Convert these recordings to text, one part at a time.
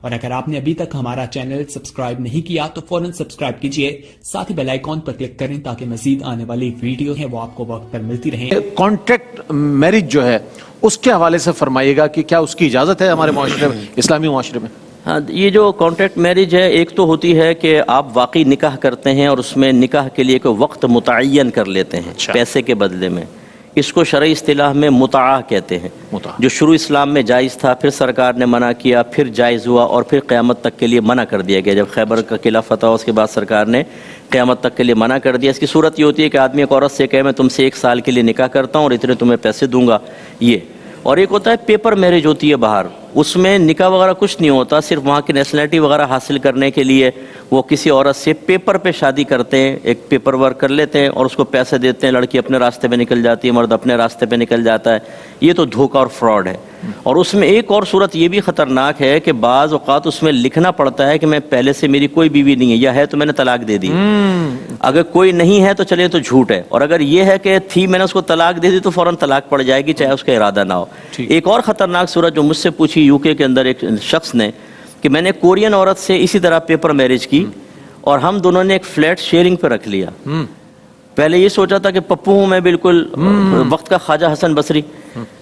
اور اگر آپ نے ابھی تک ہمارا چینل سبسکرائب نہیں کیا تو فوراً سبسکرائب کیجئے، ساتھ ہی بیل آئیکن پر کلک کریں تاکہ مزید آنے والی ویڈیو ہیں وہ آپ کو وقت پر ملتی رہیں۔ کانٹریکٹ میرج جو ہے اس کے حوالے سے فرمائیے گا کہ کیا اس کی اجازت ہے ہمارے معاشرے میں، اسلامی معاشرے میں؟ ہاں، یہ جو کانٹریکٹ میرج ہے، ایک تو ہوتی ہے کہ آپ واقعی نکاح کرتے ہیں اور اس میں نکاح کے لیے کوئی وقت متعین کر لیتے ہیں پیسے کے بدلے میں، اس کو شرعی اصطلاح میں متعہ کہتے ہیں، جو شروع اسلام میں جائز تھا، پھر سرکار نے منع کیا، پھر جائز ہوا اور پھر قیامت تک کے لیے منع کر دیا گیا۔ جب خیبر کا قلعہ فتح ہوا اس کے بعد سرکار نے قیامت تک کے لیے منع کر دیا۔ اس کی صورت یہ ہوتی ہے کہ آدمی ایک عورت سے کہے میں تم سے 1 سال کے لیے نکاح کرتا ہوں اور اتنے تمہیں پیسے دوں گا، یہ۔ اور ایک ہوتا ہے پیپر میرج ہوتی ہے باہر، اس میں نکاح وغیرہ کچھ نہیں ہوتا، صرف وہاں کی نیشنلٹی وغیرہ حاصل کرنے کے لیے وہ کسی عورت سے پیپر پہ شادی کرتے ہیں، ایک پیپر ورک کر لیتے ہیں اور اس کو پیسے دیتے ہیں، لڑکی اپنے راستے پہ نکل جاتی ہے، مرد اپنے راستے پہ نکل جاتا ہے۔ یہ تو دھوکہ اور فراڈ ہے۔ اور اس میں ایک اور صورت یہ بھی خطرناک ہے کہ بعض اوقات اس میں لکھنا پڑتا ہے کہ میں پہلے سے میری کوئی بیوی نہیں ہے، یا ہے تو میں نے طلاق دے دی۔ اگر کوئی نہیں ہے تو چلے تو جھوٹ ہے، اور اگر یہ ہے کہ تھی میں نے اس کو طلاق دے دی تو فوراً طلاق پڑ جائے گی چاہے اس کا ارادہ نہ ہو۔ ایک اور خطرناک صورت جو مجھ سے پوچھی یو کے اندر ایک شخص نے کہ میں نے کورین عورت سے اسی طرح پیپر میرج کی اور ہم دونوں نے ایک فلیٹ شیئرنگ پہ رکھ لیا۔ پہلے یہ سوچا تھا کہ پپو ہوں میں بالکل وقت کا خواجہ حسن بصری،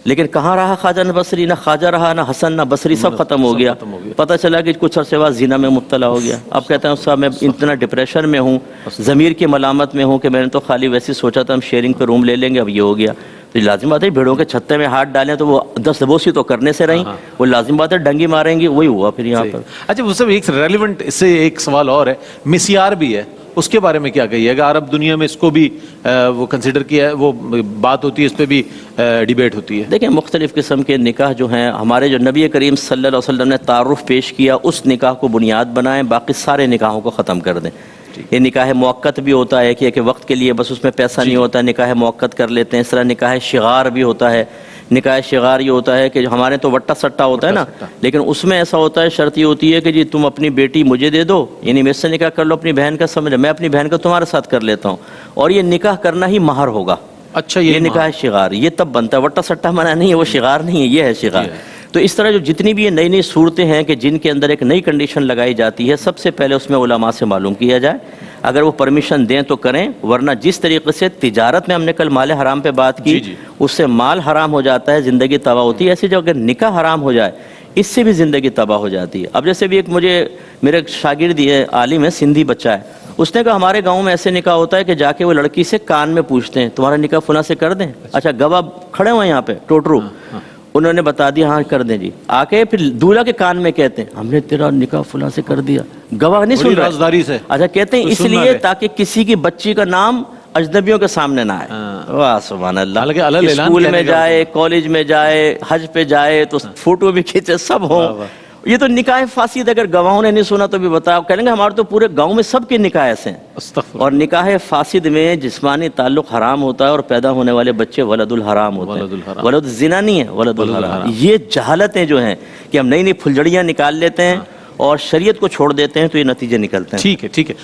لیکن کہاں رہا خواجہ بصری، نہ خواجہ رہا نہ حسن نہ بصری، سب ختم ہو گیا۔ پتہ چلا کہ کچھ عرصے بعد زنا میں مبتلا ہو گیا۔ اب کہتے ہیں صاحب میں اتنا ڈپریشن میں ہوں، ضمیر کی ملامت میں ہوں کہ میں نے تو خالی ویسے سوچا تھا ہم شیئرنگ پہ روم لے لیں گے، اب یہ ہو گیا۔ تو لازم بات ہے بھیڑوں کے چھتے میں ہاتھ ڈالیں تو وہ دستبوسی تو کرنے سے رہیں، وہ لازم بات ہے ڈنگی ماریں گی، وہی ہوا پھر یہاں پر۔ اچھا وہ سب ایک ریلیونٹ اس سے ایک سوال اور ہے، مسیار بھی ہے، اس کے بارے میں کیا کہیے گا؟ عرب دنیا میں اس کو بھی وہ کنسیڈر کیا ہے، وہ بات ہوتی ہے، اس پہ بھی ڈیبیٹ ہوتی ہے۔ دیکھیں مختلف قسم کے نکاح جو ہیں، ہمارے جو نبی کریم صلی اللہ علیہ وسلم نے تعارف پیش کیا اس نکاح کو بنیاد بنائیں، باقی سارے نکاحوں کو ختم کر دیں۔ یہ نکاح موقت بھی ہوتا ہے کہ وقت کے لیے بس اس میں پیسہ نہیں ہوتا، نکاح موقت کر لیتے ہیں۔ اس طرح نکاح شغار بھی ہوتا ہے۔ نکاح شغار یہ ہوتا ہے کہ ہمارے تو وٹا سٹا ہوتا ہے نا، لیکن اس میں ایسا ہوتا ہے، شرط یہ ہوتی ہے کہ جی تم اپنی بیٹی مجھے دے دو، یعنی میرے سے نکاح کر لو، اپنی بہن کا سمجھ، میں اپنی بہن کا تمہارے ساتھ کر لیتا ہوں، اور یہ نکاح کرنا ہی مہر ہوگا۔ اچھا یہ نکاح شغار یہ تب بنتا ہے، وٹا سٹا منع نہیں ہے، وہ شغار نہیں ہے، یہ ہے شغار۔ تو اس طرح جو جتنی بھی یہ نئی نئی صورتیں ہیں کہ جن کے اندر ایک نئی کنڈیشن لگائی جاتی ہے، سب سے پہلے اس میں علماء سے معلوم کیا جائے، اگر وہ پرمیشن دیں تو کریں، ورنہ جس طریقے سے تجارت میں ہم نے کل مال حرام پہ بات کی، اس سے مال حرام ہو جاتا ہے، زندگی تباہ ہوتی ہے، ایسے جو اگر نکاح حرام ہو جائے اس سے بھی زندگی تباہ ہو جاتی ہے۔ اب جیسے بھی ایک میرے شاگرد یہ عالم ہے، سندھی بچہ ہے، اس نے کہا ہمارے گاؤں میں ایسے نکاح ہوتا ہے کہ جا کے وہ لڑکی سے کان میں پوچھتے ہیں تمہارا نکاح فلاں سے کر دیں؟ اچھا گواہ کھڑے ہوئے یہاں پہ ٹوٹرو، انہوں نے بتا دیا ہاں کر دیں جی، آ کے پھر دولہا کے کان میں کہتے ہیں ہم نے تیرا نکاح فلاں سے کر دیا، گواہ نہیں سن رہا۔ اچھا کہتے ہیں اس لیے تاکہ کسی کی بچی کا نام اجنبیوں کے سامنے نہ آئے۔ واہ سبحان اللہ، اسکول میں جائے، کالج میں جائے، حج پہ جائے تو فوٹو بھی کھینچے، سب ہوں۔ یہ تو نکاح فاسد اگر گواہوں نے نہیں سنا تو بھی بتاؤ، کہیں گے ہمارے تو پورے گاؤں میں سب کے نکاح ایسے ہیں۔ اور نکاح فاسد میں جسمانی تعلق حرام ہوتا ہے اور پیدا ہونے والے بچے ولد الحرام ہوتے ہیں، ولد زنا نہیں ہے، ولد الحرام۔ یہ جہالتیں جو ہیں کہ ہم نئی نئی پھلجڑیاں نکال لیتے ہیں اور شریعت کو چھوڑ دیتے ہیں تو یہ نتیجے نکلتے ہیں۔ ٹھیک ہے ٹھیک ہے۔